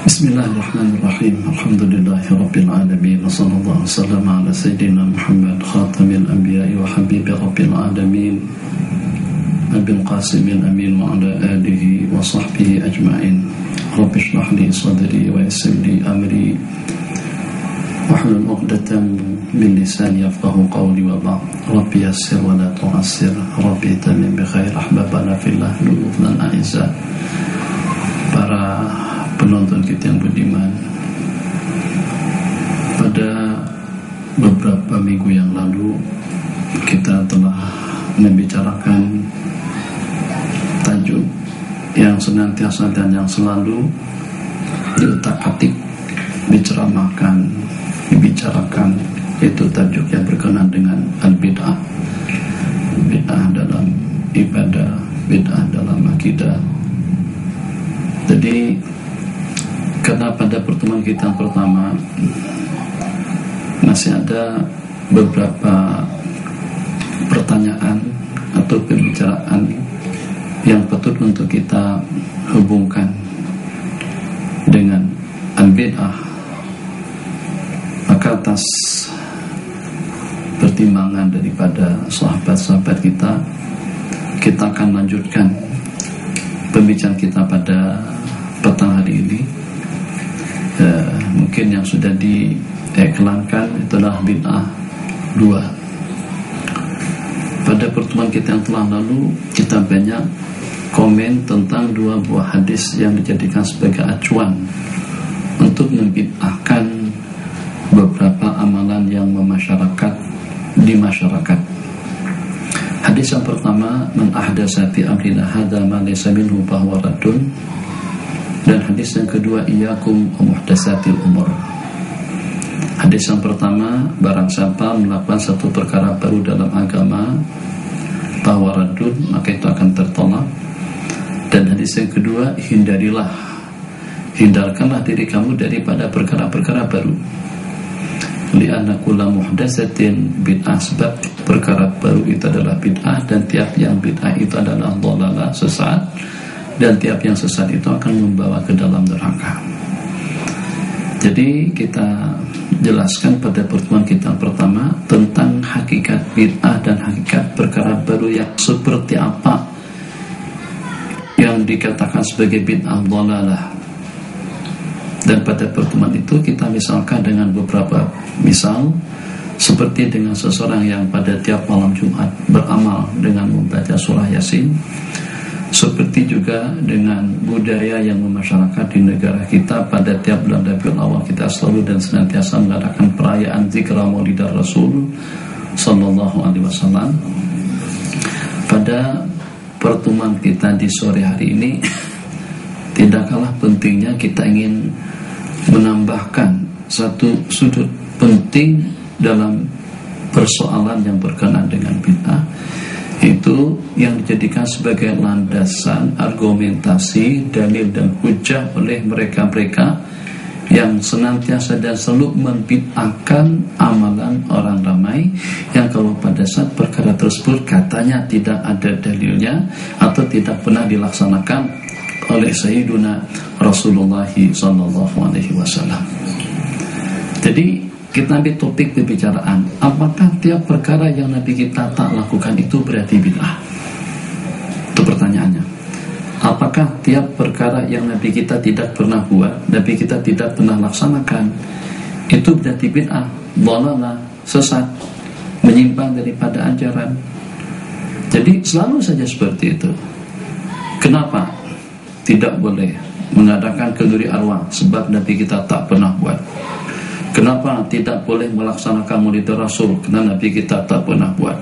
Bismillahirrahmanirrahim. Alhamdulillahirabbil alamin. Wassallallahu wasallam ala sayyidina Muhammad khatamil anbiya'i wa habibi rabbil alamin. Abil Qasimil amin wa ala alihi wa sahbihi ajma'in. Rabbi shrah li sadri wa yassir li amri wahlul 'uqdatam min lisani yafqahu qawli wa ba'd. Rabbi yassir wa la tu'assir. Rabbi tamim bi khair. Ahbabana fillah lulutan a'izza. Para penonton kita yang budiman, pada beberapa minggu yang lalu kita telah membicarakan tajuk yang senantiasa dan yang selalu diutak-atik, diceramahkan, dibicarakan, yaitu tajuk yang berkenaan dengan al-bid'ah. Bid'ah dalam ibadah, bid'ah dalam akidah. Jadi karena pada pertemuan kita yang pertama masih ada beberapa pertanyaan atau pembicaraan yang patut untuk kita hubungkan dengan al-bid'ah, maka atas pertimbangan daripada sahabat-sahabat kita akan lanjutkan pembicaraan kita pada petang hari ini. Mungkin yang sudah diiklankan itulah bid'ah 2. Pada pertemuan kita yang telah lalu, kita banyak komen tentang 2 buah hadis yang dijadikan sebagai acuan untuk membid'ahkan beberapa amalan yang di masyarakat. Hadis yang pertama, man ahdatsa fi amrina hadza ma laysa minhu fahuwa raddun. Dan hadis yang kedua, iyyakum wa muhdatsatil umur. Hadis yang pertama, barang siapa melakukan satu perkara baru dalam agama fahuwa raddun, maka itu akan tertolak. Dan hadis yang kedua, hindarkanlah diri kamu daripada perkara-perkara baru. Li'anna kulla muhdatsatin bid'ah, sebab perkara baru itu adalah bid'ah, dan tiap yang bid'ah itu adalah dhalalah, sesat, dan tiap yang sesat itu akan membawa ke dalam neraka. Jadi kita jelaskan pada pertemuan kita pertama tentang hakikat bid'ah dan hakikat perkara baru yang seperti apa yang dikatakan sebagai bid'ah dhalalah. Dan pada pertemuan itu kita misalkan dengan beberapa misal, seperti dengan seseorang yang pada tiap malam Jumat beramal dengan membaca surah Yasin, seperti juga dengan budaya yang memasyarakat di negara kita. Pada tiap bulan Rabiul Awal kita selalu dan senantiasa mengadakan perayaan zikra Maulidar Rasul sallallahu alaihi wasallam. Pada pertemuan kita di sore hari ini, tidak kalah pentingnya kita ingin menambahkan satu sudut penting dalam persoalan yang berkenaan dengan bid'ah, itu yang dijadikan sebagai landasan argumentasi, dalil dan hujah oleh mereka-mereka yang senantiasa dan selalu membid'ahkan amalan orang ramai, yang kalau pada saat perkara tersebut katanya tidak ada dalilnya atau tidak pernah dilaksanakan oleh Sayyiduna Rasulullah sallallahu alaihi wasallam. Jadi kita ambil topik pembicaraan, apakah tiap perkara yang Nabi kita tak lakukan itu berarti bid'ah? Itu pertanyaannya. Apakah tiap perkara yang Nabi kita tidak pernah buat, Nabi kita tidak pernah laksanakan, itu berarti bid'ah, dhalalah, sesat, menyimpang daripada ajaran? Jadi selalu saja seperti itu. Kenapa tidak boleh mengadakan kenduri arwah? Sebab Nabi kita tak pernah buat. Kenapa tidak boleh melaksanakan Maulid Rasul? Karena Nabi kita tak pernah buat.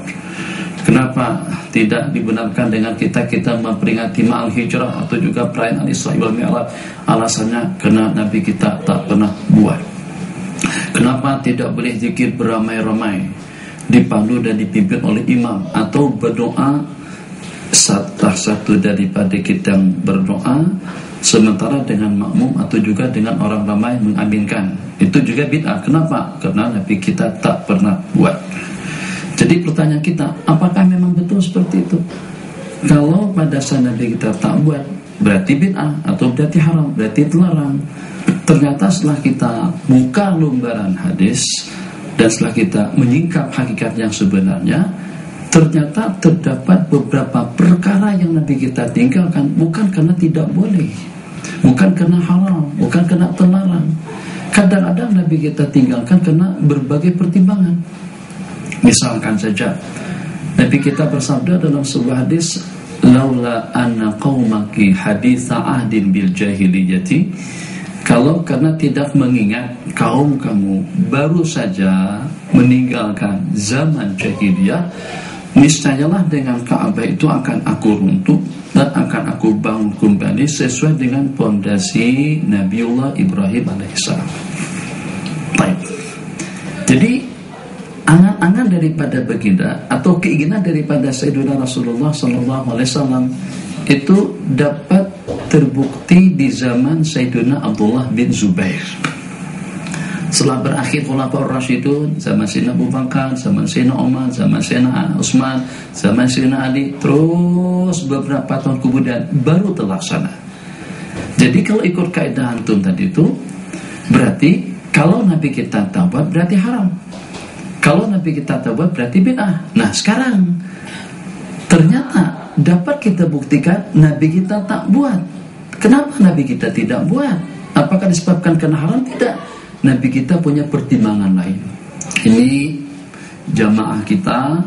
Kenapa tidak dibenarkan dengan kita memperingati Ma'al Hijrah atau juga perayaan Al-Isra wal Mi'raj? Alasannya karena Nabi kita tak pernah buat. Kenapa tidak boleh zikir beramai-ramai, dipandu dan dipimpin oleh imam, atau berdoa salah satu daripada kita yang berdoa sementara dengan makmum atau juga dengan orang ramai mengaminkan? Itu juga bid'ah. Kenapa? Karena Nabi kita tak pernah buat. Jadi pertanyaan kita, apakah memang betul seperti itu? Kalau pada saat Nabi kita tak buat, berarti bid'ah atau berarti haram, berarti terlarang. ternyata setelah kita buka lembaran hadis dan setelah kita menyingkap hakikat yang sebenarnya, ternyata terdapat beberapa perkara yang Nabi kita tinggalkan bukan karena tidak boleh, bukan karena haram, bukan karena terlarang. Kadang-kadang Nabi kita tinggalkan karena berbagai pertimbangan. Misalkan saja Nabi kita bersabda dalam sebuah hadis, laula anna qaumaki haditha ahdin bil jahiliyati, kalau karena tidak mengingat kaum kamu baru saja meninggalkan zaman jahiliyah, niscayalah dengan Ka'bah itu akan aku runtuh dan akan aku bangun kembali sesuai dengan pondasi Nabiullah Ibrahim alaihissalam. Baik. Jadi angan-angan daripada baginda atau keinginan daripada Sayyidina Rasulullah SAW itu dapat terbukti di zaman Sayyidina Abdullah bin Zubair. Setelah berakhir Khulafaur Rasyidun, zaman Sayyidina Abu Bakar, zaman Sayyidina Umar, zaman Sayyidina Utsman, zaman Sayyidina Ali, terus beberapa tahun kemudian baru terlaksana. Jadi kalau ikut kaidah antum tadi itu, berarti kalau Nabi kita taubat berarti haram. Kalau Nabi kita taubat berarti bid'ah. Nah sekarang ternyata dapat kita buktikan Nabi kita tak buat. Kenapa Nabi kita tidak buat? Apakah disebabkan karena haram? Tidak. Nabi kita punya pertimbangan lain. Ini jamaah kita,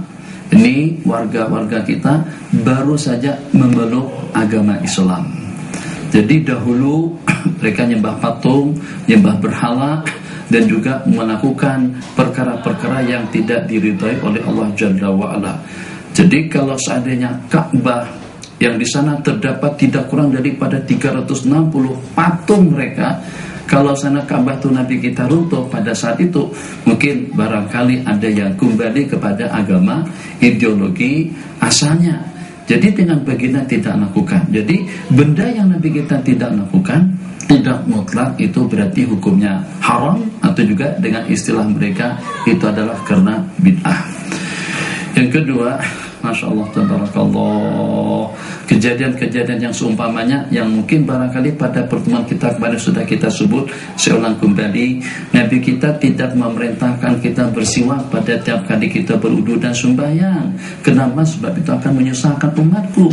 ini warga-warga kita baru saja memeluk agama Islam. Jadi dahulu mereka nyembah patung, nyembah berhala, dan juga melakukan perkara-perkara yang tidak diridhai oleh Allah Jalla wa'ala. Jadi kalau seandainya Ka'bah yang di sana terdapat tidak kurang daripada 360 patung mereka, kalau sana Ka'bah itu Nabi kita runtuh pada saat itu, mungkin barangkali ada yang kembali kepada agama ideologi asalnya. Jadi dengan baginda tidak lakukan. Jadi benda yang Nabi kita tidak lakukan tidak mutlak itu berarti hukumnya haram, atau juga dengan istilah mereka itu adalah karena bid'ah. Yang kedua, Masya Allah, tabarakallah, kejadian-kejadian yang seumpamanya yang mungkin barangkali pada pertemuan kita kemarin sudah kita sebut, saya ulang kembali, Nabi kita tidak memerintahkan kita bersiwak pada tiap kali kita berwudu dan sembahyang. Kenapa? Sebab itu akan menyusahkan umatku.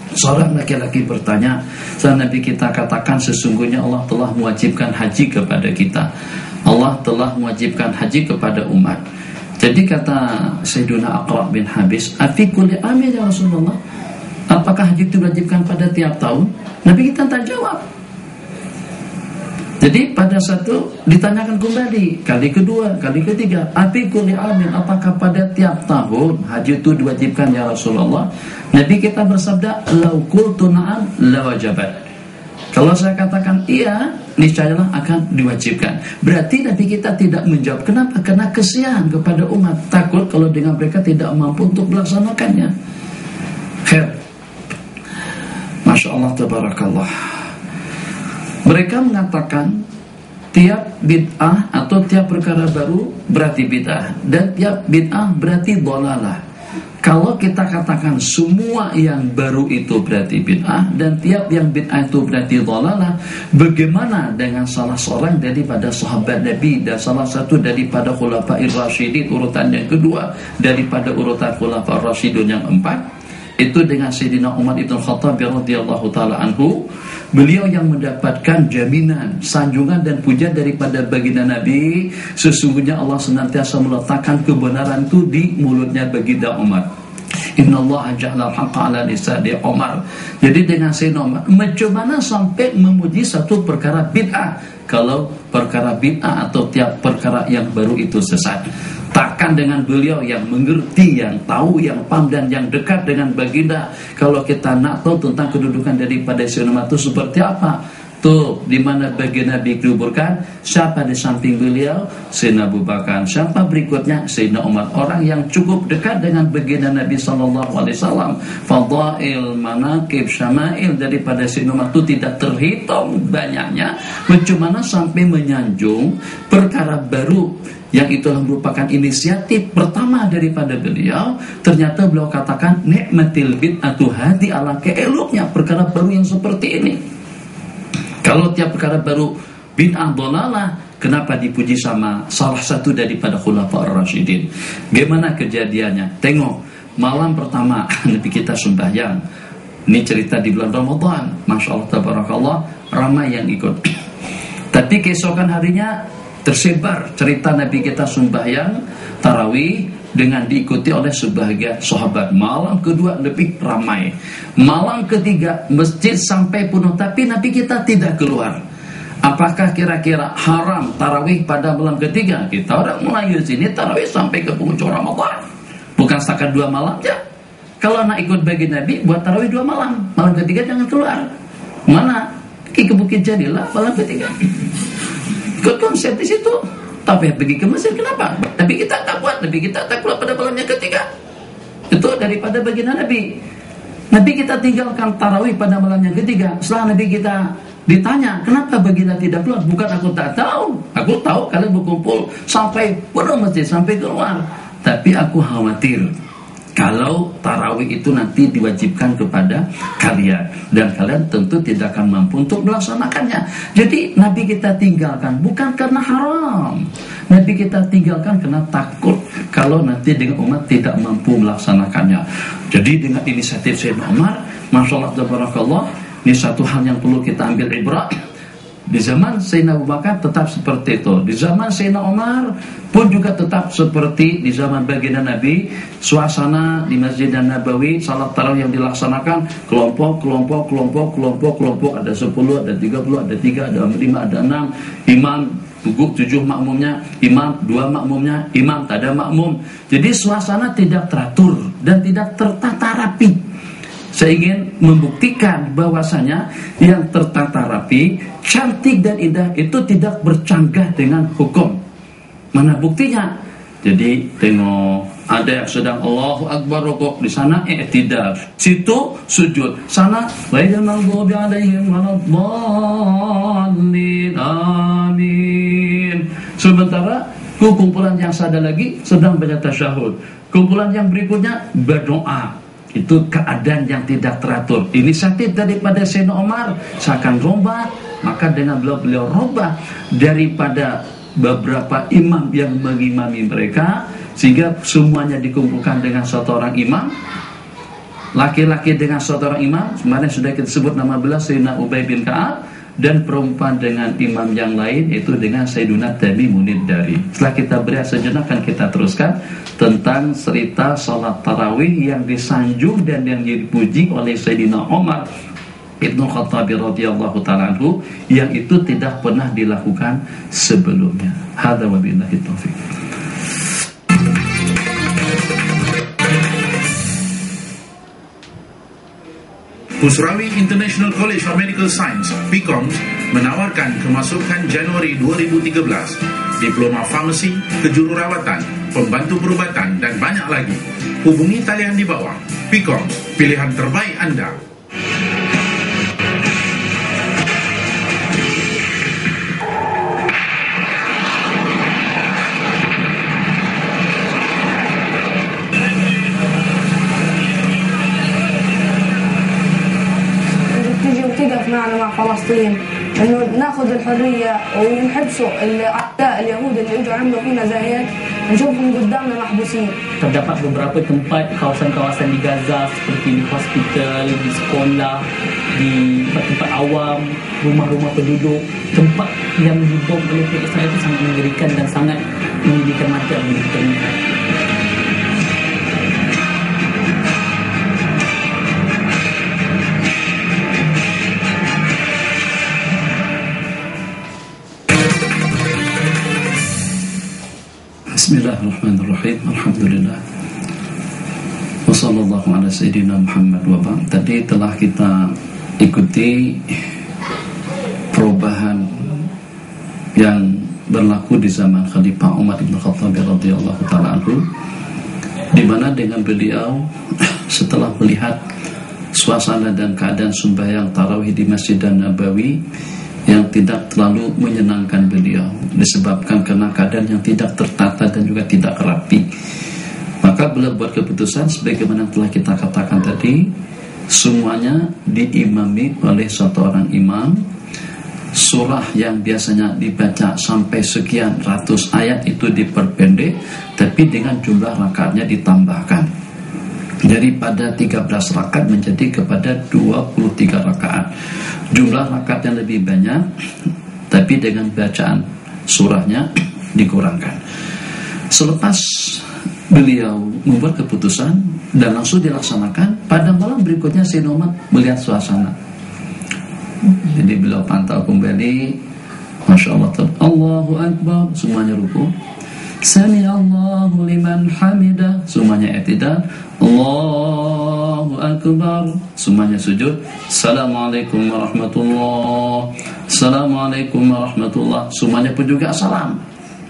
Seorang laki-laki bertanya, saat Nabi kita katakan sesungguhnya Allah telah mewajibkan haji kepada kita, Allah telah mewajibkan haji kepada umat. Jadi kata Sayyiduna Aqra' bin Habis, afi kulli amin ya Rasulullah, apakah haji itu diwajibkan pada tiap tahun? Nabi kita tak jawab. Jadi pada satu ditanyakan kembali, kali kedua, kali ketiga, afi kulli amin, apakah pada tiap tahun haji itu diwajibkan ya Rasulullah? Nabi kita bersabda, lau qultu na'am la wajabat. Kalau saya katakan iya, niscayalah akan diwajibkan. Berarti Nabi kita tidak menjawab. Kenapa? Karena kesian kepada umat, takut kalau dengan mereka tidak mampu untuk melaksanakannya. Khair. Masya Allah, tabarakallah. Mereka mengatakan tiap bid'ah atau tiap perkara baru berarti bid'ah, dan tiap bid'ah berarti dhalalah. Kalau kita katakan semua yang baru itu berarti bid'ah dan tiap yang bid'ah itu berarti dhalalah, bagaimana dengan salah seorang daripada sahabat Nabi dan salah satu daripada Khulafair Rasyidin, urutan yang kedua daripada urutan Khulafair Rasyidun yang empat, itu dengan Sayyidina Umar ibn Khattab radhiyallahu ta'ala anhu. Beliau yang mendapatkan jaminan, sanjungan dan puja daripada baginda Nabi. Sesungguhnya Allah senantiasa meletakkan kebenaran itu di mulutnya baginda Umar. Innallaha ja'ala al-haqqa 'ala lisani Umar. Jadi dengan Sayyidina Umar, macam mana sampai memuji satu perkara bid'ah, kalau perkara bid'ah atau tiap perkara yang baru itu sesat. Takkan dengan beliau yang mengerti, yang tahu, yang paham dan yang dekat dengan baginda, kalau kita nak tahu tentang kedudukan daripada Sayyidina Umar itu seperti apa, tuh di mana baginda Nabi dikuburkan, siapa di samping beliau? Sayyidina Abu Bakar. Siapa berikutnya? Sayyidina Umar. Orang yang cukup dekat dengan baginda Nabi SAW. Fadail, manaqib, syama'il daripada Sayyidina Umar itu tidak terhitung banyaknya. Bagaimana sampai menyanjung perkara baru yang itulah merupakan inisiatif pertama daripada beliau. Ternyata beliau katakan, nikmatil bid'atu hadi, ala keeloknya perkara baru yang seperti ini. Kalau tiap perkara baru bid'ah dolalah. Kenapa dipuji sama salah satu daripada khulafa ar-rasyidin? Gimana kejadiannya? Tengok, malam pertama Nabi kita sembahyang. Ini cerita di bulan Ramadan. Masya Allah, tabarakallah, ramai yang ikut. Tapi keesokan harinya tersebar cerita Nabi kita sembahyang tarawih dengan diikuti oleh sebagian sahabat. Malam kedua lebih ramai. Malam ketiga masjid sampai penuh, tapi Nabi kita tidak keluar. Apakah kira-kira haram tarawih pada malam ketiga? Kita orang Melayu sini tarawih sampai ke penghujung Ramadan, bukan setakat 2 malam aja. Kalau nak ikut bagi Nabi, buat tarawih 2 malam. Malam ketiga jangan keluar. Mana? Pergi ke Bukit Jadilah malam ketiga. Ikut konsep di situ. Tapi pergi ke Mesir, kenapa? Tapi kita tak buat. Nabi kita tak keluar pada malam yang ketiga. Itu daripada baginda Nabi. Nabi kita tinggalkan tarawih pada malam yang ketiga. Setelah Nabi kita ditanya, kenapa baginda tidak keluar? Bukan aku tak tahu. Aku tahu kalian berkumpul sampai penuh masjid, sampai keluar. Tapi aku khawatir kalau tarawih itu nanti diwajibkan kepada kalian, dan kalian tentu tidak akan mampu untuk melaksanakannya. Jadi Nabi kita tinggalkan bukan karena haram. Nabi kita tinggalkan karena takut kalau nanti dengan umat tidak mampu melaksanakannya. Jadi dengan inisiatif Sayyidina Umar, Masya Allah, tabarakallah, ini satu hal yang perlu kita ambil ibrah. Di zaman Sayyidina Abu Bakar tetap seperti itu. Di zaman Sayyidina Umar pun juga tetap seperti di zaman baginda Nabi. Suasana di Masjid Nabawi, salat tarawih yang dilaksanakan kelompok. Ada 10, ada 30, ada 3, ada 5, ada 6. Imam 7 makmumnya, imam 2 makmumnya, imam tak ada makmum. Jadi suasana tidak teratur dan tidak tertata rapi. Saya ingin membuktikan bahwasanya yang tertata rapi, cantik dan indah itu tidak bercanggah dengan hukum. Mana buktinya? Jadi tengok, ada yang sedang Allahu Akbar rukuk, di sana i'tidal, situ sujud, sana ghairil maghdubi 'alaihim waladdallin, amin. Sementara kumpulan yang sada lagi sedang baca tasyahud, kumpulan yang berikutnya berdoa. Itu keadaan yang tidak teratur. Inisiatif daripada Sayyidina Umar seakan rombak, maka dengan beliau rombak daripada beberapa imam yang mengimami mereka, sehingga semuanya dikumpulkan dengan satu orang imam. Laki-laki dengan satu orang imam, kemarin sudah kita sebut nama beliau Sayyidina Ubay bin Ka'ab, dan perempuan dengan imam yang lain itu dengan Sayyiduna Tamimun Dari. Setelah kita berehat sejenak, akan kita teruskan tentang cerita salat tarawih yang disanjung dan yang dipuji oleh Sayyidina Umar Ibnu Khattab radhiyallahu ta'ala anhu, yang itu tidak pernah dilakukan sebelumnya. Hadza wa billahi taufiq. Pusrawi International College of Medical Science (PICOMS) menawarkan kemasukan Januari 2013, diploma farmasi, kejururawatan, pembantu perubatan, dan banyak lagi. Hubungi talian di bawah. PICOMS, pilihan terbaik Anda. معنا مع فلسطين انه ناخذ الحريه ونحبسوا الاعداء اليهود اللي اجوا عملوا فينا زيات، نشوفهم قدامنا محبوسين. Terdapat beberapa tempat kawasan-kawasan di Gaza seperti di hospital, di sekolah, di tempat awam, rumah-rumah penduduk, tempat yang dibom oleh pihak Israel itu sangat mengerikan dan sangat menyedihkan mata bagi kita melihat. Bismillahirrahmanirrahim. Alhamdulillah. Wassallallahu ala sayyidina Muhammad wa ba'd. Tadi telah kita ikuti perubahan yang berlaku di zaman Khalifah Umar bin Khattab radhiyallahu ta'ala anhu, di mana dengan beliau setelah melihat suasana dan keadaan sembahyang tarawih di Masjid Nabawi yang tidak terlalu menyenangkan beliau, disebabkan karena keadaan yang tidak tertata dan juga tidak rapi, maka beliau buat keputusan sebagaimana telah kita katakan tadi, semuanya diimami oleh satu orang imam, surah yang biasanya dibaca sampai sekian ratus ayat itu diperpendek, tapi dengan jumlah rakaatnya ditambahkan. Jadi pada 13 rakaat menjadi kepada 23 rakaat. Jumlah rakaatnya lebih banyak, tapi dengan bacaan surahnya dikurangkan. Selepas beliau membuat keputusan dan langsung dilaksanakan, pada malam berikutnya Sayyidina Umar melihat suasana. Jadi beliau pantau kembali, Masya Allah, Allahu Akbar, semuanya ruku. Sami Allahu liman hamidah, semuanya i'tidal. Allahu Akbar, semuanya sujud. Assalamualaikum warahmatullah, Assalamualaikum warahmatullah, semuanya pun juga salam.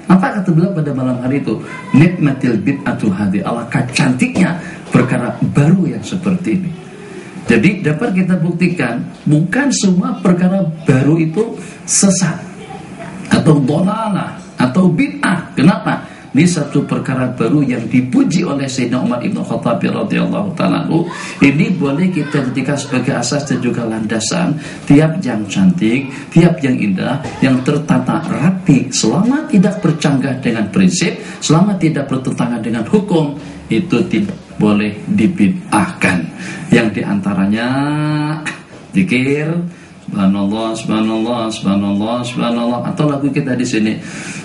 Apa kata beliau pada malam hari itu? Nikmatil bid'atu hadhi, alangkah cantiknya perkara baru yang seperti ini. Jadi dapat kita buktikan, bukan semua perkara baru itu sesat atau dhalalah atau bid'ah. Kenapa? Ini satu perkara baru yang dipuji oleh Sayyidina Umar Ibn Khattab radhiyallahu ta'ala. Ini boleh kita jadikan sebagai asas dan juga landasan. Tiap yang cantik, tiap yang indah, yang tertata rapi, selama tidak bercanggah dengan prinsip, selama tidak bertentangan dengan hukum, itu tidak boleh dibid'ahkan. Yang diantaranya zikir, subhanallah, subhanallah, subhanallah, subhanallah, atau lagu kita di sini,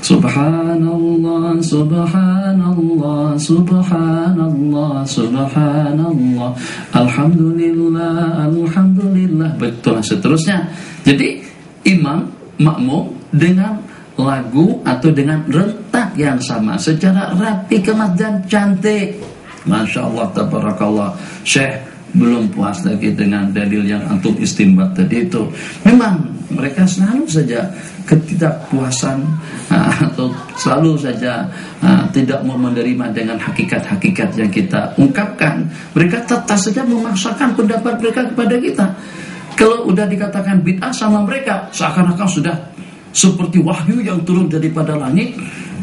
subhanallah, subhanallah, subhanallah, subhanallah, alhamdulillah, alhamdulillah, betul, seterusnya. Jadi imam makmum dengan lagu atau dengan rentak yang sama secara rapi, kemas dan cantik. Masya Allah, tabarakallah. Syekh belum puas lagi dengan dalil yang antum istinbat tadi itu. Memang mereka selalu saja ketidakpuasan atau selalu saja tidak mau menerima dengan hakikat-hakikat yang kita ungkapkan. Mereka tetap saja memaksakan pendapat mereka kepada kita. Kalau udah dikatakan bid'ah sama mereka, seakan-akan sudah seperti wahyu yang turun daripada langit.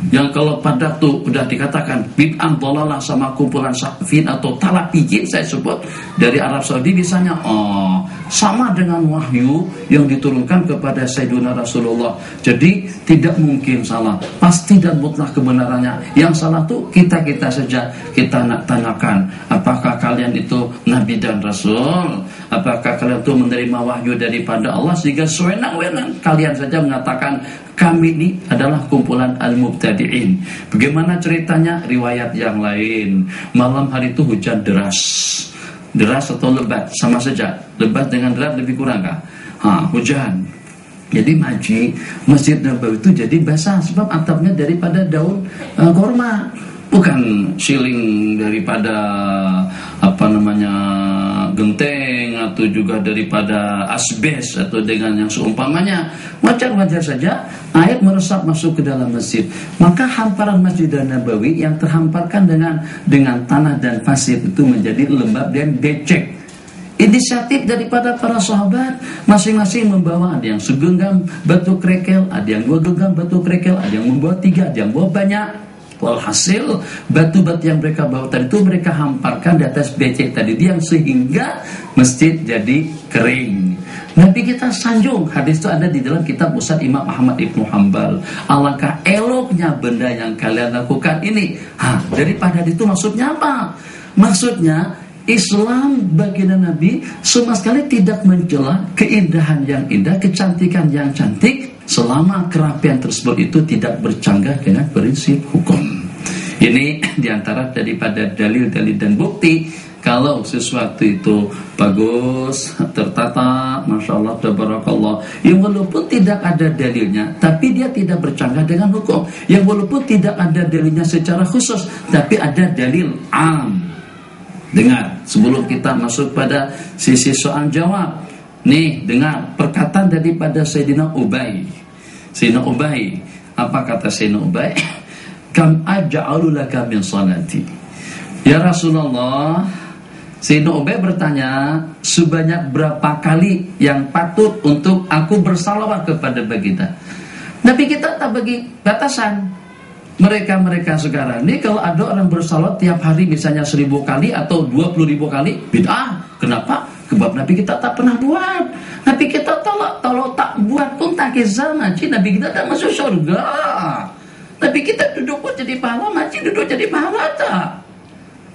Yang kalau pada tuh udah dikatakan bid'ah dhalalah sama kumpulan safin atau talapijin, saya sebut dari Arab Saudi misalnya, sama dengan wahyu yang diturunkan kepada Sayyidina Rasulullah. Jadi tidak mungkin salah, pasti dan mutlak kebenarannya. Yang salah tuh kita saja. Kita nak tanyakan, apakah kalian itu Nabi dan Rasul? Apakah kalian itu menerima wahyu daripada Allah sehingga sewenang-wenang kalian saja mengatakan kami ini adalah kumpulan al-mubtadi'in? Bagaimana ceritanya? Riwayat yang lain, malam hari itu hujan deras. Deras atau lebat, sama saja. Lebat dengan deras lebih kurang kah? Hujan. Jadi Masjid Nabawi itu jadi basah sebab atapnya daripada daun korma, bukan siling daripada genteng atau juga daripada asbes atau dengan yang seumpamanya. Wajar-wajar saja air meresap masuk ke dalam masjid. Maka hamparan Masjid Nabawi yang terhamparkan dengan tanah dan pasir itu menjadi lembab dan becek. Inisiatif daripada para sahabat, masing-masing membawa, ada yang segenggam batu kerikil, ada yang 2 genggam batu kerikil, ada yang membawa 3, ada yang bawa banyak. Walhasil batu-batu yang mereka bawa tadi itu mereka hamparkan di atas becek tadi yang sehingga masjid jadi kering. Nabi kita sanjung, hadis itu ada di dalam kitab Musnad Imam Ahmad Ibnu Hanbal. Alangkah eloknya benda yang kalian lakukan ini. Daripada itu maksudnya apa? Maksudnya Islam baginda Nabi sama sekali tidak mencela keindahan yang indah, kecantikan yang cantik, selama kerapian tersebut itu tidak bercanggah dengan prinsip hukum. Ini diantara daripada dalil-dalil dan bukti kalau sesuatu itu bagus, tertata, Masya Allah, tabarakallah, yang walaupun tidak ada dalilnya, tapi dia tidak bercanggah dengan hukum. Yang walaupun tidak ada dalilnya secara khusus, tapi ada dalil am. Dengar, sebelum kita masuk pada sisi soal jawab, nih dengar perkataan daripada Sayyidina Ubay. Sayyidina Ubay, apa kata Sayyidina Ubay? Kam aja'alu laka min salati. Ya Rasulullah, Sayyidina Ubay bertanya, sebanyak berapa kali yang patut untuk aku bersalawat kepada baginda? Nabi kita tak bagi batasan. Mereka sekarang ini kalau ada orang bersalawat tiap hari misalnya 1000 kali atau 20.000 kali, bid'ah. Kenapa? Sebab Nabi kita tak pernah buat. Tapi kita kalau tak buat pun tak kisah, maci Nabi kita tak masuk surga. Nabi kita duduk pun jadi pahala, maci duduk jadi pahala tak.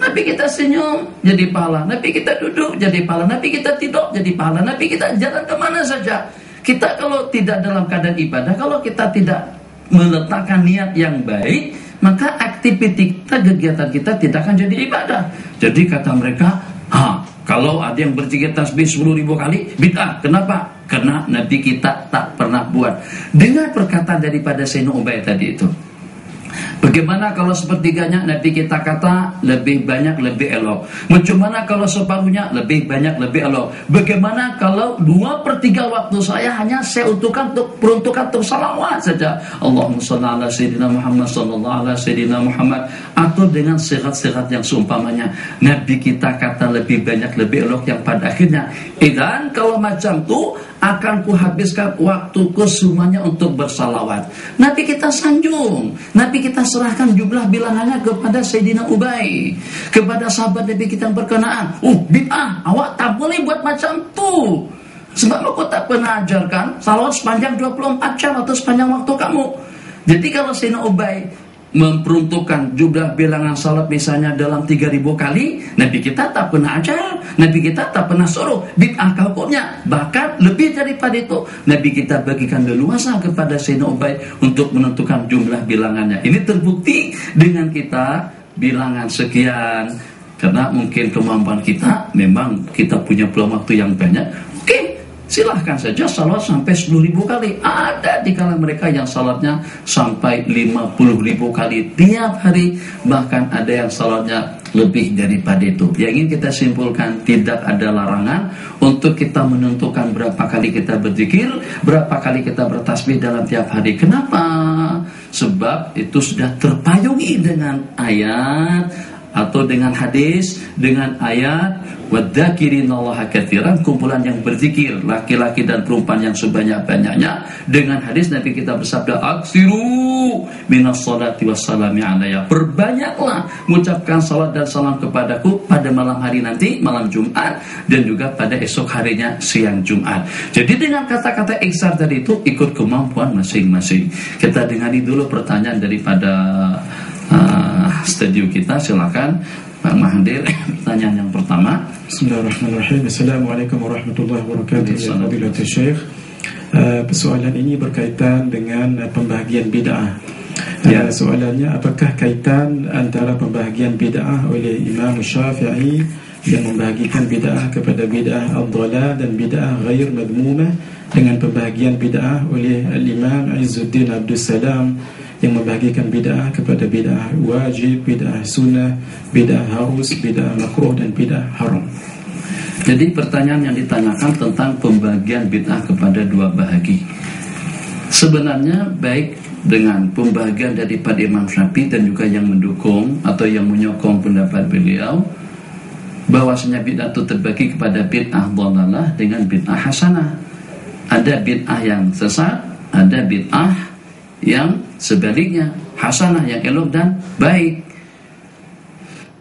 Nabi kita senyum jadi pahala, Nabi kita duduk jadi pahala, Nabi kita tidur jadi pahala, Nabi kita jalan kemana saja. Kita kalau tidak dalam keadaan ibadah, kalau kita tidak meletakkan niat yang baik, maka aktivitas kita, kegiatan kita tidak akan jadi ibadah. Jadi kata mereka, kalau ada yang berzikir tasbih 10.000 kali, bid'ah. Kenapa? Karena Nabi kita tak pernah buat. Dengar perkataan daripada Sayyidina Ubay tadi itu. Bagaimana kalau sepertiganya Nabi kita kata lebih banyak lebih elok. Bagaimana kalau separuhnya lebih banyak lebih elok. Bagaimana kalau 2/3 waktu saya hanya saya peruntukkan untuk salawat saja. Allahumma shalli ala sayyidina Muhammad sallallahu ala sayyidina Muhammad. Atau dengan sirat-sirat yang seumpamanya. Nabi kita kata lebih banyak lebih elok, yang pada akhirnya dan kalau macam tu akan kuhabiskan waktuku semuanya untuk bersalawat. Nabi kita sanjung, Nabi kita serahkan jumlah bilangannya kepada Sayyidina Ubay, kepada sahabat Nabi kita yang berkenaan. Bid'ah, awak tak boleh buat macam tu. Sebab aku tak pernah ajarkan salawat sepanjang 24 jam atau sepanjang waktu kamu. Jadi kalau Sayyidina Ubay memperuntukkan jumlah bilangan salat misalnya dalam 3.000 kali, Nabi kita tak pernah ajar, Nabi kita tak pernah suruh bid'ah hukumnya. Bahkan lebih daripada itu, Nabi kita bagikan leluasa kepada Sayyidina Ubay untuk menentukan jumlah bilangannya. Ini terbukti dengan kita bilangan sekian, karena mungkin kemampuan kita, memang kita punya peluang waktu yang banyak. Oke, silahkan saja salat sampai 10.000 kali. Ada di kalangan mereka yang salatnya sampai 50.000 kali tiap hari. Bahkan ada yang salatnya lebih daripada itu. Yang ingin kita simpulkan, tidak ada larangan untuk kita menentukan berapa kali kita berzikir, berapa kali kita bertasbih dalam tiap hari. Kenapa? Sebab itu sudah terpayungi dengan ayat atau dengan hadis, dengan ayat wadzakirinallaha katsiran, kumpulan yang berzikir, laki-laki dan perempuan yang sebanyak-banyaknya. Dengan hadis Nabi kita bersabda, aksiru minas salati wassalami alayya, perbanyaklah mengucapkan salat dan salam kepadaku pada malam hari nanti, malam Jumat, dan juga pada esok harinya siang Jumat. Jadi dengan kata-kata iksar tadi itu ikut kemampuan masing-masing. Kita dengar dulu pertanyaan daripada studio kita. Silakan Pak Mahathir, pertanyaan yang pertama. Bismillahirrahmanirrahim. Assalamualaikum warahmatullahi wabarakatuh. Ya Fadilatul Syekh, persoalan ini berkaitan dengan pembahagian bid'ah. Soalannya, apakah kaitan antara pembahagian bid'ah oleh Imam Syafi'i yang membahagikan bid'ah kepada bid'ah ad-dhalal dan bid'ah ghair madmumah dengan pembahagian bid'ah oleh Al-Imam Izzuddin Abdul Salam yang membahagikan bid'ah kepada bid'ah wajib, bid'ah sunnah, bid'ah harus, bid'ah makruh, dan bid'ah haram? Jadi pertanyaan yang ditanyakan tentang pembagian bid'ah kepada dua bahagi. Sebenarnya baik dengan pembagian daripada Imam Syafi'i dan juga yang mendukung atau yang menyokong pendapat beliau, bahwasanya bid'ah itu terbagi kepada bid'ah dhalalah dengan bid'ah hasanah. Ada bid'ah yang sesat, ada bid'ah yang sebaliknya, hasanah, yang elok dan baik.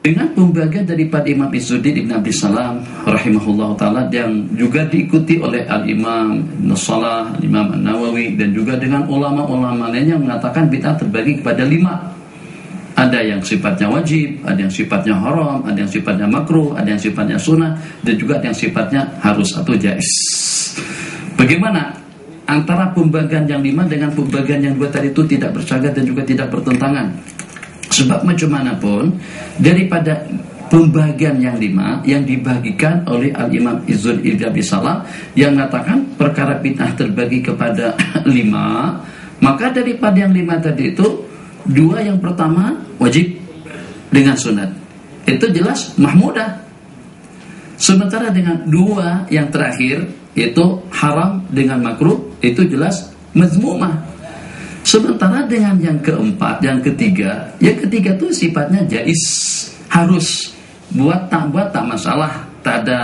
Dengan pembagian daripada Imam Izzuddin Ibn Abdul Salam rahimahullah ta'ala, yang juga diikuti oleh Al-Imam Ibn Salah, Al-Imam An-Nawawi, dan juga dengan ulama-ulama lainnya mengatakan bid'ah terbagi kepada 5. Ada yang sifatnya wajib, ada yang sifatnya haram, ada yang sifatnya makruh, ada yang sifatnya sunnah, dan juga ada yang sifatnya harus atau jais. Bagaimana antara pembagian yang 5 dengan pembagian yang 2 tadi itu tidak bersahabat dan juga tidak bertentangan? Sebab macam mana pun daripada pembagian yang 5 yang dibagikan oleh Al-Imam Izzuddin Ibn Abi Salam yang mengatakan perkara bid'ah terbagi kepada 5, maka daripada yang 5 tadi itu 2 yang pertama wajib dengan sunat, itu jelas mahmudah. Sementara dengan 2 yang terakhir itu haram dengan makruh, itu jelas mazmumah. Sementara dengan yang keempat, yang ketiga itu sifatnya jais, harus, buat tak masalah, tak ada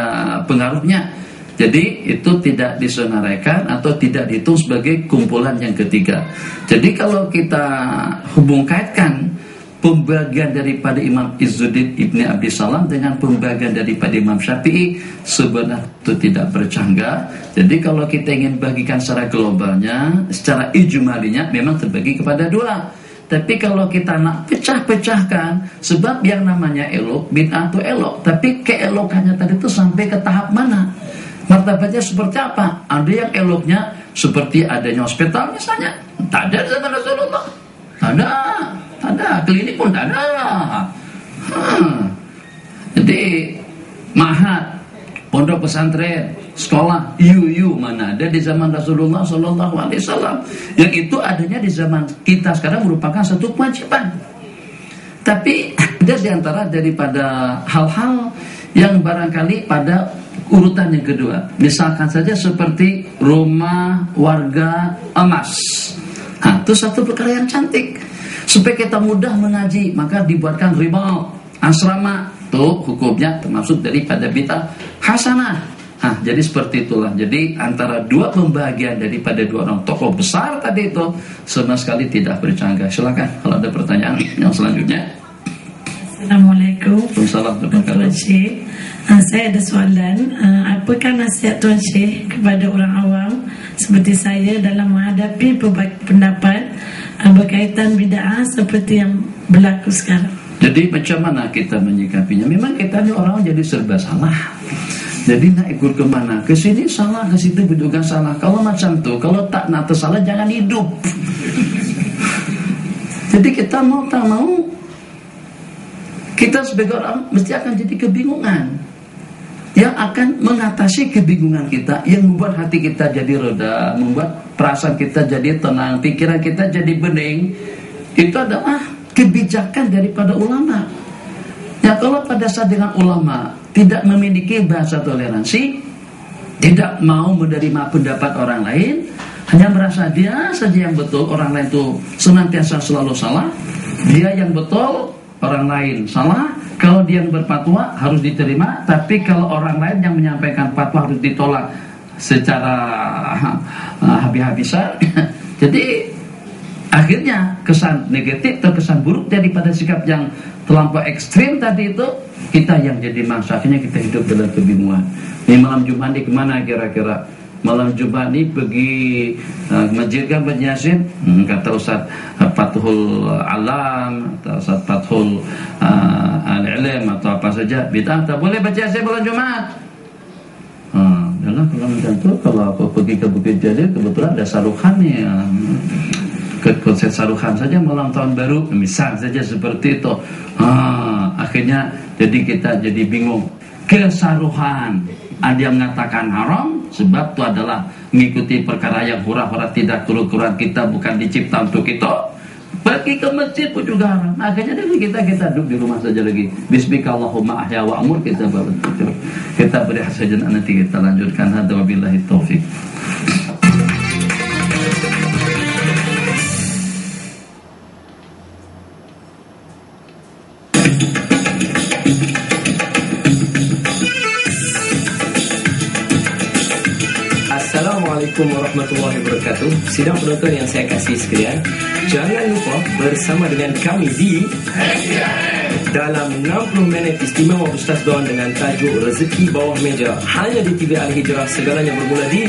pengaruhnya. Jadi itu tidak disunahkan atau tidak dihitung sebagai kumpulan yang ketiga. Jadi kalau kita hubung kaitkan pembagian daripada Imam Izzuddin Ibni Abdi Salam dengan pembagian daripada Imam Syafi'i sebenarnya itu tidak bercanggah. Jadi kalau kita ingin bagikan secara globalnya, secara ijmalinya memang terbagi kepada dua. Tapi kalau kita nak pecah-pecahkan, sebab yang namanya elok, bid'ah itu elok, tapi keelokannya tadi itu sampai ke tahap mana? Martabatnya seperti apa? Ada yang eloknya seperti adanya hospital misalnya, tak ada zaman Rasulullah, tak ada, klinik pun tak ada. Jadi mahat, pondok pesantren, sekolah, mana ada di zaman Rasulullah SAW. Yang itu adanya di zaman kita sekarang merupakan satu kewajiban. Tapi ada di antara daripada hal-hal yang barangkali pada urutan yang kedua. Misalkan saja seperti rumah warga emas. Nah, itu satu perkara yang cantik. Supaya kita mudah mengaji, maka dibuatkan ribal, asrama. Itu hukumnya termasuk daripada bid'ah hasanah. Nah, jadi seperti itulah. Jadi antara dua pembagian daripada dua orang tokoh besar tadi itu sama sekali tidak bercanggah. Silakan kalau ada pertanyaan yang selanjutnya. Assalamualaikum. Waalaikumsalam. Tuan Syekh, saya ada soalan. Apakah nasihat Tuan Syekh kepada orang awam seperti saya dalam menghadapi pelbagai pendapat berkaitan bid'ah seperti yang berlaku sekarang? Jadi macam mana kita menyikapinya? Memang kita ni orang jadi serba salah. Jadi nak ikut kemana? Ke sini salah, ke situ juga salah. Kalau macam tu, kalau tak nak tersalah jangan hidup. Jadi kita mau tak mau, kita sebagai orang mesti akan jadi kebingungan. Yang akan mengatasi kebingungan kita, yang membuat hati kita jadi reda, membuat perasaan kita jadi tenang, pikiran kita jadi bening, itu adalah kebijakan daripada ulama. Ya, kalau pada saat dengan ulama tidak memiliki bahasa toleransi, tidak mau menerima pendapat orang lain, hanya merasa dia saja yang betul, orang lain itu senantiasa selalu salah, dia yang betul, orang lain salah. Kalau dia yang berfatwa harus diterima, tapi kalau orang lain yang menyampaikan fatwa harus ditolak secara habis-habisan. Jadi akhirnya kesan negatif atau kesan buruk daripada sikap yang terlampau ekstrim tadi itu, kita yang jadi mangsa. Akhirnya kita hidup dalam kebingungan. Ini malam Jumat ini kemana kira-kira? Malam Jumat ini pergi masjid kan Yasin, kata Ustaz Fathul Alam atau Ustaz Fathul Al-Ilim atau apa saja, bid'ah tak boleh baca Yasin malam Jumat. Jangan kalau macam tu, kalau aku pergi ke Bukit Jalil kebetulan ada saruhannya, ke konser saruhan saja malam tahun baru, misal saja seperti itu. Akhirnya jadi kita jadi bingung. Kesaruhan ada yang mengatakan haram sebab itu adalah mengikuti perkara yang hura-hura, tidak turut-turut, kita bukan dicipta untuk itu. Pergi ke masjid pun juga haram. Akhirnya kita duduk di rumah saja lagi. Bismillahirrahmanirrahim, ahya wa amur, kita baru kita beri saja, nanti kita lanjutkan. Hadza wabillahi taufik. Assalamualaikum warahmatullahi wabarakatuh. Sidang penonton yang saya kasih sekalian, jangan lupa bersama dengan kami di dalam 60 minit istimewa Ustaz Don dengan tajuk Rezeki Bawah Meja, hanya di TV Al-Hijrah. Segalanya bermula di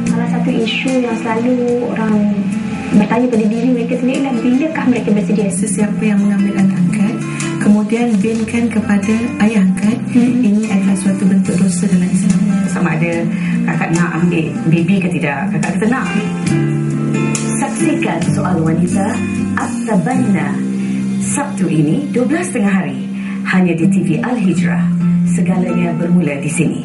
salah satu isu yang selalu orang bertanya pada diri mereka sendiri adalah bilakah mereka bersedia. Sesiapa yang mengambil anak angkat kemudian binkan kepada ayah angkat, ini adalah suatu bentuk dosa dalam Islam. Sama ada kakak nak ambil baby ke tidak, kakak kata nak. Saksikan Soal Wanita At-Tabanna Sabtu ini 12.30 hari hanya di TV Al-Hijrah. Segalanya bermula di sini.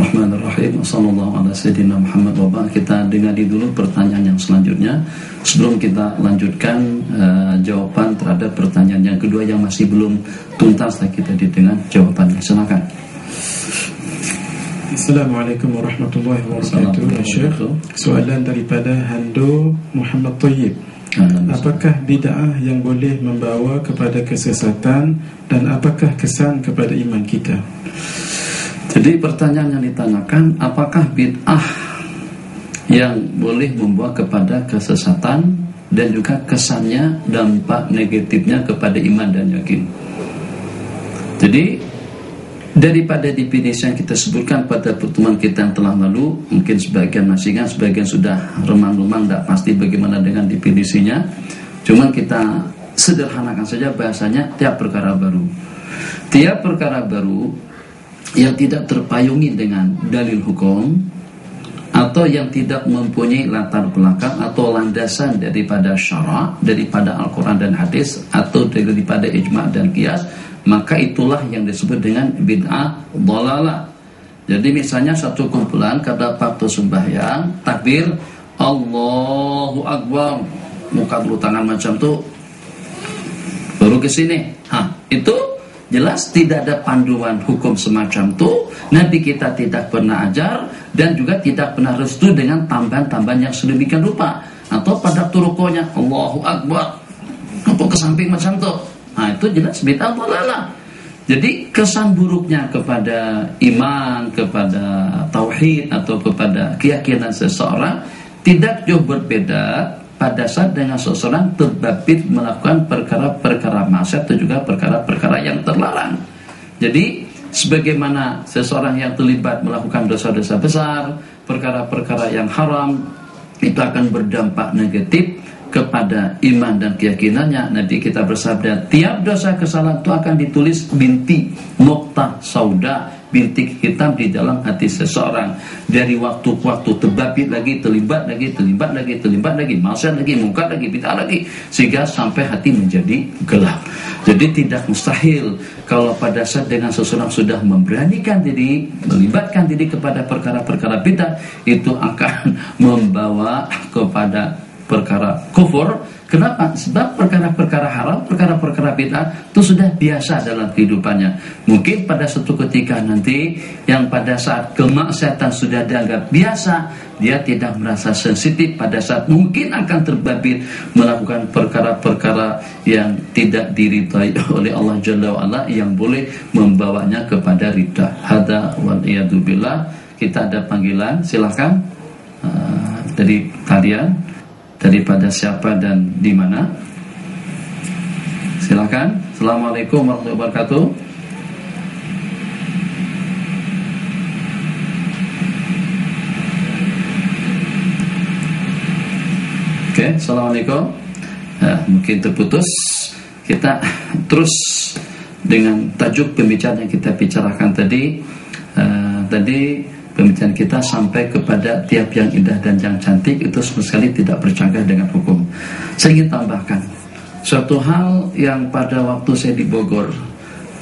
Bismillahirrahmanirrahim. Sallallahu ala sayyidina Muhammad wa ba'd. Kita dengar dulu pertanyaan yang selanjutnya sebelum kita lanjutkan jawaban terhadap pertanyaan yang kedua yang masih belum tuntas. Kita didengar jawabannya. Silakan. Assalamualaikum warahmatullahi wabarakatuh. Ya Syekh, soalan daripada Hando Muhammad Tayyib. Apakah bid'ah yang boleh membawa kepada kesesatan dan apakah kesan kepada iman kita? Jadi pertanyaan yang ditanyakan, apakah bid'ah yang boleh membawa kepada kesesatan dan juga kesannya, dampak negatifnya kepada iman dan yakin. Jadi daripada definisi yang kita sebutkan pada pertemuan kita yang telah lalu, mungkin sebagian masih ingat, sebagian sudah remang-remang, tidak pasti bagaimana dengan definisinya. Cuma kita sederhanakan saja bahasanya, tiap perkara baru yang tidak terpayungi dengan dalil hukum atau yang tidak mempunyai latar belakang atau landasan daripada syara', daripada Al-Quran dan hadis, atau daripada ijma' dan qiyas, maka itulah yang disebut dengan bid'ah dhalalah. Jadi misalnya satu kumpulan kada waktu sembahyang takbir Allahu Akbar, muka dulu tangan macam tu baru ke sini. Itu jelas tidak ada panduan hukum semacam itu. Nabi kita tidak pernah ajar dan juga tidak pernah restu dengan tambahan-tambahan yang sedemikian rupa. Atau pada turukonya Allahu Akbar atau ke samping macam itu. Itu jelas bid'ah dhalalah. Jadi kesan buruknya kepada iman, kepada tauhid atau kepada keyakinan seseorang tidak jauh berbeda pada saat dengan seseorang terbabit melakukan perkara-perkara maksiat atau juga perkara-perkara yang terlarang. Jadi sebagaimana seseorang yang terlibat melakukan dosa-dosa besar, perkara-perkara yang haram, itu akan berdampak negatif kepada iman dan keyakinannya. Nanti kita bersabda, tiap dosa kesalahan itu akan ditulis binti nokta sauda, bintik hitam di dalam hati seseorang. Dari waktu ke waktu terbabit lagi, terlibat lagi, maksiat lagi, mungkar lagi, bid'ah lagi, sehingga sampai hati menjadi gelap. Jadi tidak mustahil kalau pada saat dengan seseorang sudah memberanikan diri, melibatkan diri kepada perkara-perkara bid'ah, itu akan membawa kepada perkara kufur. Kenapa? Sebab perkara-perkara haram, perkara-perkara bid'ah itu sudah biasa dalam kehidupannya. Mungkin pada suatu ketika nanti yang pada saat kemaksiatan sudah dianggap biasa, dia tidak merasa sensitif pada saat mungkin akan terbabit melakukan perkara-perkara yang tidak diridhai oleh Allah Jalla wa'ala, yang boleh membawanya kepada ridha. Hada wal iyadu billah. Kita ada panggilan, silakan dari kalian. Daripada siapa dan di mana? Silakan. Assalamualaikum warahmatullahi wabarakatuh. Oke, assalamualaikum. Mungkin terputus. Kita terus dengan tajuk pembicaraan yang kita bicarakan tadi. Pembicaraan kita sampai kepada tiap yang indah dan yang cantik itu sama sekali tidak bercanggah dengan hukum. Saya ingin tambahkan suatu hal yang pada waktu saya di Bogor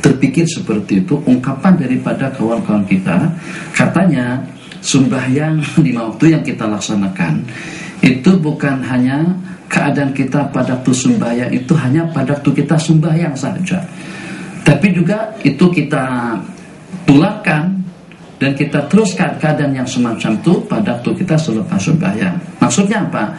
terpikir seperti itu, ungkapan daripada kawan-kawan kita, katanya sembahyang 5 waktu yang kita laksanakan itu bukan hanya keadaan kita pada waktu sembahyang itu hanya pada waktu kita sembahyang saja, tapi juga itu kita tularkan dan kita teruskan keadaan yang semacam itu pada waktu kita selepas sembahyang. Maksudnya apa?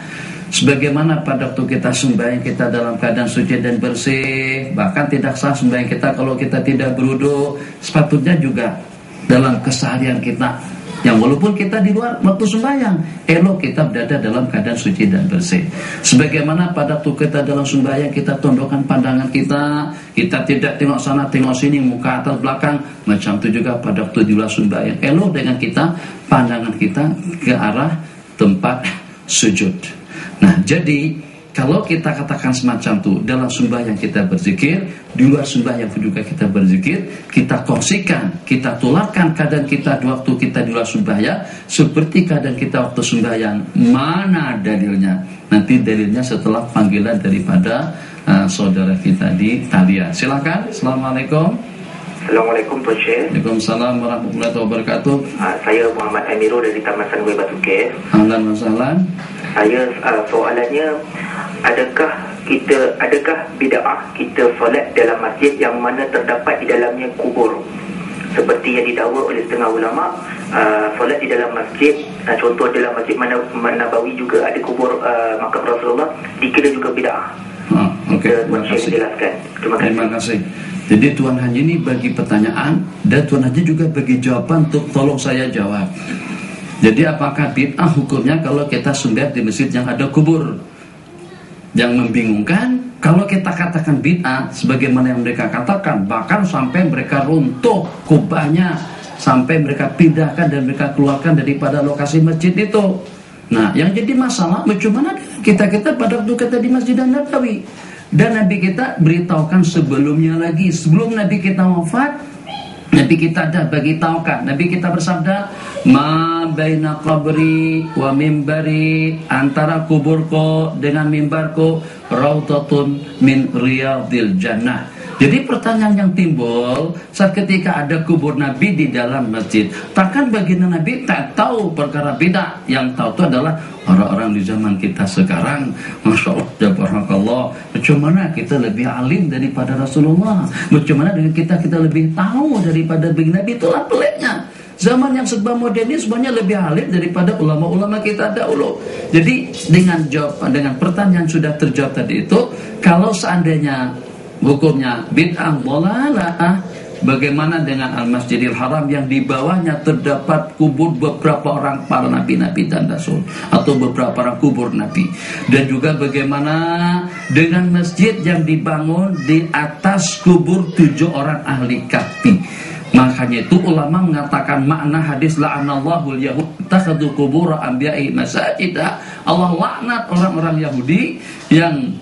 Sebagaimana pada waktu kita sembahyang kita dalam keadaan suci dan bersih, bahkan tidak sah sembahyang kita kalau kita tidak berwudu, sepatutnya juga dalam keseharian kita, yang walaupun kita di luar waktu sembahyang, elok kita berada dalam keadaan suci dan bersih. Sebagaimana pada waktu kita dalam sembahyang kita tundukkan pandangan kita tidak tengok sana tengok sini, muka atas belakang. Macam itu juga pada waktu di luar sembahyang, elok dengan kita pandangan kita ke arah tempat sujud. Nah, jadi kalau kita katakan semacam itu dalam sembahyang kita berzikir, di luar sembahyang juga kita berzikir, kita kongsikan, kita tularkan keadaan kita di waktu kita di luar sembahyang seperti keadaan kita waktu sembahyang. Mana dalilnya? Nanti dalilnya setelah panggilan daripada saudara kita di talian. Silakan. Assalamualaikum. Assalamualaikum Tuan Syekh. Waalaikumsalam warahmatullahi wabarakatuh. Saya Muhammad Amirul dari Taman Sunway Batu Kes. Ahlan wa sahlan. Saya soalannya, adakah bid'ah kita solat dalam masjid yang mana terdapat di dalamnya kubur? Seperti yang didakwa oleh setengah ulama, solat di dalam masjid Contoh dalam Masjid Nabawi juga ada kubur makam Rasulullah, dikira juga bid'ah. Okey, terima kasih. Terima kasih. Jadi Tuan Haji ini bagi pertanyaan dan Tuan Haji juga bagi jawaban untuk tolong saya jawab. Jadi apakah bid'ah hukumnya kalau kita sembah di masjid yang ada kubur? Yang membingungkan kalau kita katakan bid'ah sebagaimana yang mereka katakan, bahkan sampai mereka runtuh kubahnya, sampai mereka pindahkan dan mereka keluarkan daripada lokasi masjid itu. Nah, yang jadi masalah bagaimana kita pada waktu kita di Masjid Nabawi. Dan Nabi kita beritahukan sebelumnya lagi, sebelum Nabi kita wafat, Nabi kita dah bagi tahukan. Nabi kita bersabda, ma baina qabri wa mimbari, antara kuburku dengan mimbarku rautatun min riyadil jannah. Jadi pertanyaan yang timbul saat ketika ada kubur Nabi di dalam masjid, takkan baginda Nabi tak tahu perkara bid'ah? Yang tahu itu adalah orang-orang di zaman kita sekarang. Masya Allah, tabarakallah. Bagaimana kita lebih alim daripada Rasulullah? Bagaimana dengan kita lebih tahu daripada baginda Nabi? Itulah peliknya. Zaman yang serba modern ini semuanya lebih alim daripada ulama-ulama kita dahulu. Jadi dengan pertanyaan sudah terjawab tadi itu, kalau seandainya hukumnya bid'ah dhalalah, bagaimana dengan Al-Masjidil Haram yang di bawahnya terdapat kubur beberapa orang para nabi-nabi dan rasul, atau beberapa orang kubur nabi? Dan juga bagaimana dengan masjid yang dibangun di atas kubur 7 orang ahli kahfi? Makanya itu ulama mengatakan makna hadis la'anallahu al-yahud takhadhu qubur anbiya'i masajida. Allah laknat orang-orang Yahudi yang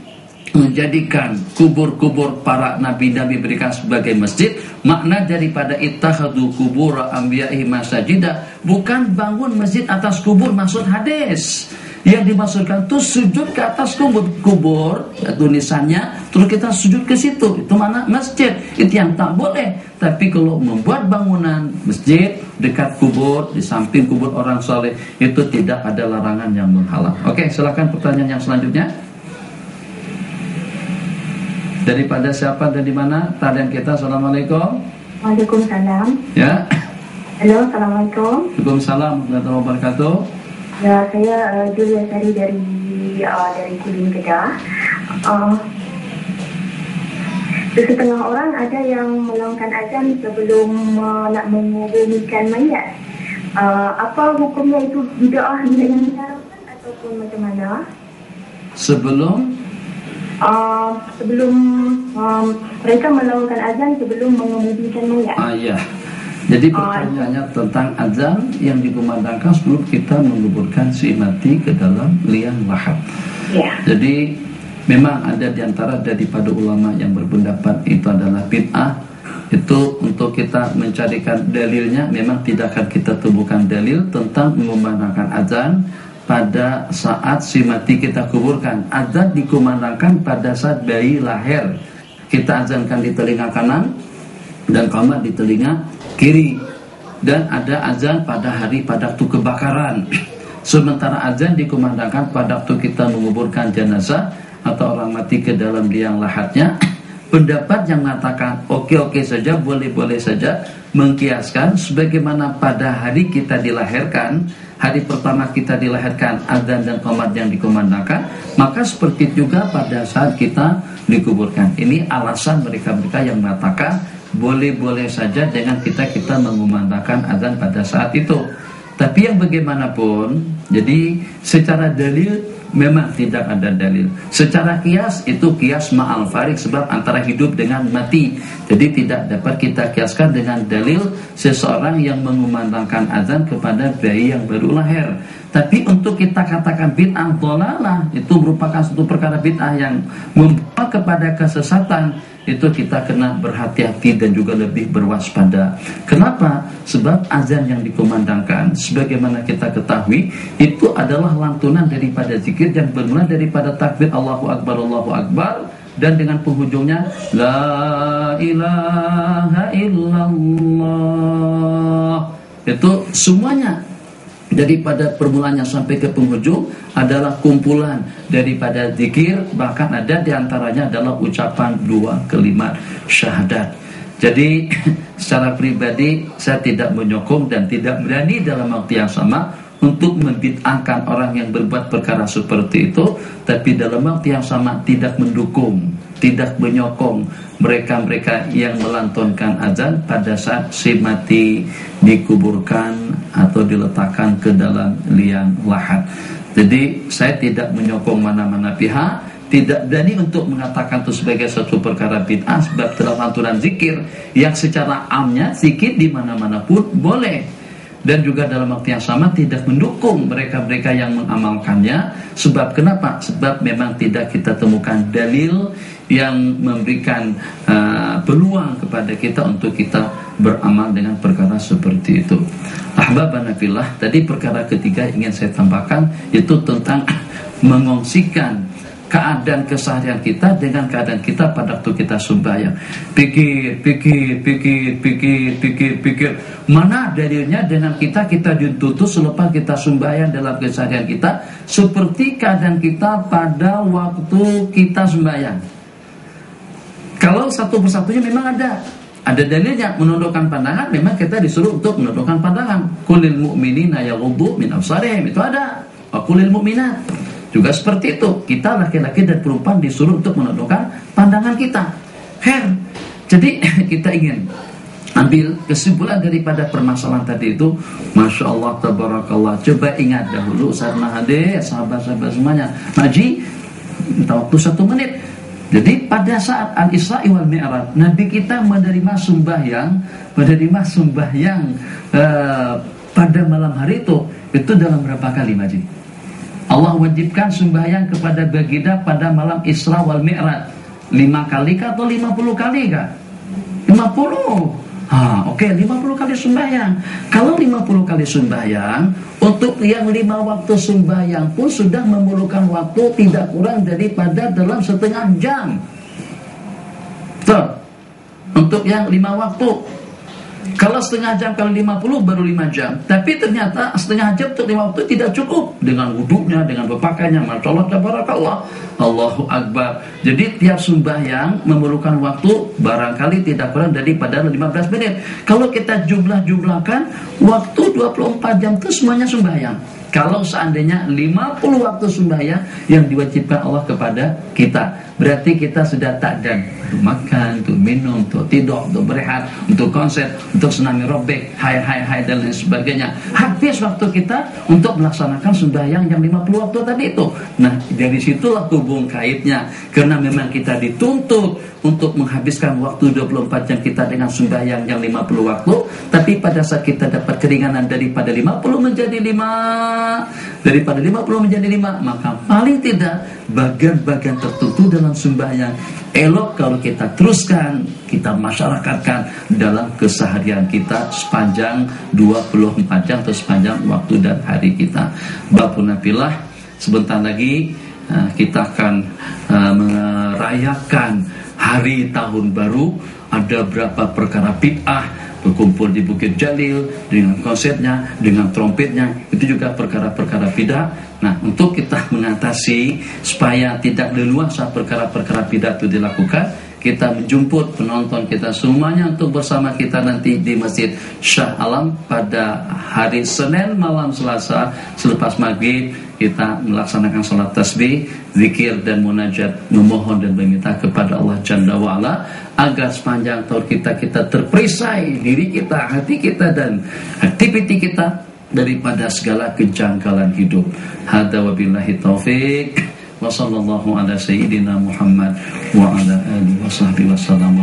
menjadikan kubur-kubur para nabi-nabi mereka sebagai masjid. Makna daripada ittakhadhu qubur anbiya'i masajida bukan bangun masjid atas kubur, maksud hadis. Yang dimaksudkan itu sujud ke atas kubur, tulisannya, terus kita sujud ke situ. Itu mana masjid. Itu yang tak boleh. Tapi kalau membuat bangunan masjid dekat kubur, di samping kubur orang soleh, itu tidak ada larangan yang menghalang. Oke, silakan pertanyaan yang selanjutnya. Daripada siapa dan di mana? Talian kita. Assalamualaikum. Waalaikumsalam. Ya. Halo, assalamualaikum. Waalaikumsalam warahmatullahi wabarakatuh. Ya, saya Julia Sari dari Kulim Kedah. Setengah orang ada yang melongkan azan sebelum nak menguburkan mayat. Apa hukumnya itu bid'ah yang diharamkan ataupun macam mana? Sebelum mereka melongkan azan sebelum menguburkan mayat. Ya. Jadi pertanyaannya tentang azan yang dikumandangkan sebelum kita menguburkan si mati ke dalam liang lahat. Yeah. Jadi memang ada di antara daripada ulama yang berpendapat itu adalah bid'ah. Itu untuk kita mencarikan dalilnya, memang tidak akan kita temukan dalil tentang mengumandangkan azan pada saat si mati kita kuburkan. Azan dikumandangkan pada saat bayi lahir. Kita azankan di telinga kanan dan qamat di telinga kiri, dan ada azan pada hari pada waktu kebakaran. Sementara azan dikumandangkan pada waktu kita menguburkan jenazah atau orang mati ke dalam liang lahatnya. Pendapat yang mengatakan oke saja, boleh saja mengkiaskan sebagaimana pada hari kita dilahirkan, hari pertama kita dilahirkan azan dan qamat yang dikumandangkan, maka seperti juga pada saat kita dikuburkan. Ini alasan mereka-mereka yang mengatakan boleh-boleh saja dengan kita mengumandangkan azan pada saat itu. Tapi yang bagaimanapun, jadi secara dalil memang tidak ada dalil. Secara kias itu kias ma'al farik, sebab antara hidup dengan mati. Jadi tidak dapat kita kiaskan dengan dalil seseorang yang mengumandangkan azan kepada bayi yang baru lahir. Tapi untuk kita katakan bid'ah dhalalah, itu merupakan satu perkara bid'ah yang membawa kepada kesesatan, itu kita kena berhati-hati dan juga lebih berwaspada. Kenapa? Sebab azan yang dikumandangkan, sebagaimana kita ketahui, itu adalah lantunan daripada zikir yang bermula daripada takbir Allahu Akbar, dan dengan penghujungnya La ilaha illallah. Itu semuanya daripada permulaannya sampai ke penghujung adalah kumpulan daripada zikir, bahkan ada diantaranya adalah ucapan 2 kalimat syahadat. Jadi secara pribadi saya tidak menyokong dan tidak berani dalam waktu yang sama untuk membid'ahkan orang yang berbuat perkara seperti itu, tapi dalam waktu yang sama tidak mendukung, tidak menyokong mereka-mereka yang melantunkan azan pada saat si mati dikuburkan atau diletakkan ke dalam liang lahat. Jadi saya tidak menyokong mana-mana pihak, tidak berani untuk mengatakan itu sebagai suatu perkara bid'ah, sebab dalam aturan zikir yang secara amnya zikir di mana-mana pun boleh. Dan juga dalam waktu yang sama tidak mendukung mereka-mereka yang mengamalkannya. Sebab kenapa? Sebab memang tidak kita temukan dalil yang memberikan peluang kepada kita untuk kita beramal dengan perkara seperti itu. Ahbabana fillah, tadi perkara ketiga ingin saya tambahkan, itu tentang mengongsikan keadaan keseharian kita dengan keadaan kita pada waktu kita sembahyang. Pikir. Mana dalilnya dengan kita dituntut selepas kita sembahyang dalam keseharian kita seperti keadaan kita pada waktu kita sembahyang? Kalau satu persatunya memang ada dalilnya. Menundukkan pandangan, memang kita disuruh untuk menundukkan pandangan. Qulil mu'minina yaghuddu min absarihim, itu ada. Wa qulil mu'minat juga seperti itu. Kita laki-laki dan perempuan disuruh untuk menundukkan pandangan kita. Jadi kita ingin ambil kesimpulan daripada permasalahan tadi itu. Masya Allah, tabarakallah. Coba ingat dahulu Ustaz Mahathir, sahabat-sahabat semuanya, Haji, minta waktu 1 menit. Jadi pada saat Al-Isra' wal Mi'raj, Nabi kita menerima sembahyang pada malam hari itu dalam berapa kali, Haji? Allah wajibkan sembahyang kepada baginda pada malam Isra wal Mi'raj 5 kali kah atau 50 kali kah? 50. Oke, 50 kali sembahyang. Kalau 50 kali sembahyang, untuk yang 5 waktu sembahyang pun sudah memerlukan waktu tidak kurang daripada dalam setengah jam. Betul. Untuk yang 5 waktu. Kalau setengah jam kali 50 baru 5 jam. Tapi ternyata setengah jam untuk 5 waktu tidak cukup. Dengan wudhunya, dengan berpakaiannya, Masya Allah, tabarakallah, Allahu Akbar. Jadi tiap sembahyang memerlukan waktu barangkali tidak kurang daripada 15 menit. Kalau kita jumlahkan, waktu 24 jam itu semuanya sembahyang. Kalau seandainya 50 waktu sembahyang yang diwajibkan Allah kepada kita, berarti kita sudah takdan untuk makan, untuk minum, untuk tidur, untuk berehat, untuk konser, untuk senami robek, hai dan lain sebagainya. Habis waktu kita untuk melaksanakan sembahyang yang 50 waktu tadi itu. Nah, dari situlah hubung kaitnya. Karena memang kita dituntut untuk menghabiskan waktu 24 jam kita dengan sembahyang yang 50 waktu, tapi pada saat kita dapat keringanan daripada 50 menjadi 5, maka paling tidak bagian-bagian tertentu dalam sembahyang elok kalau kita teruskan, kita masyarakatkan dalam keseharian kita sepanjang 24 jam atau sepanjang waktu dan hari kita. Bapunafilah, sebentar lagi kita akan merayakan hari tahun baru. Ada berapa perkara bid'ah berkumpul di Bukit Jalil dengan konsernya, dengan trompetnya, itu juga perkara-perkara bid'ah. Nah, untuk kita mengatasi supaya tidak leluasa perkara-perkara bid'ah itu dilakukan, kita menjemput penonton kita semuanya untuk bersama kita nanti di Masjid Shah Alam pada hari Senin malam Selasa selepas maghrib. Kita melaksanakan salat tasbih, zikir dan munajat, memohon dan meminta kepada Allah Jalla wa'ala agar sepanjang tahun kita terperisai diri kita, hati kita dan aktiviti kita daripada segala kejanggalan hidup. Hadza wabillahi taufik wa sallallahu ala sayyidina Muhammad wa ala alihi wa sahbihi wasallam.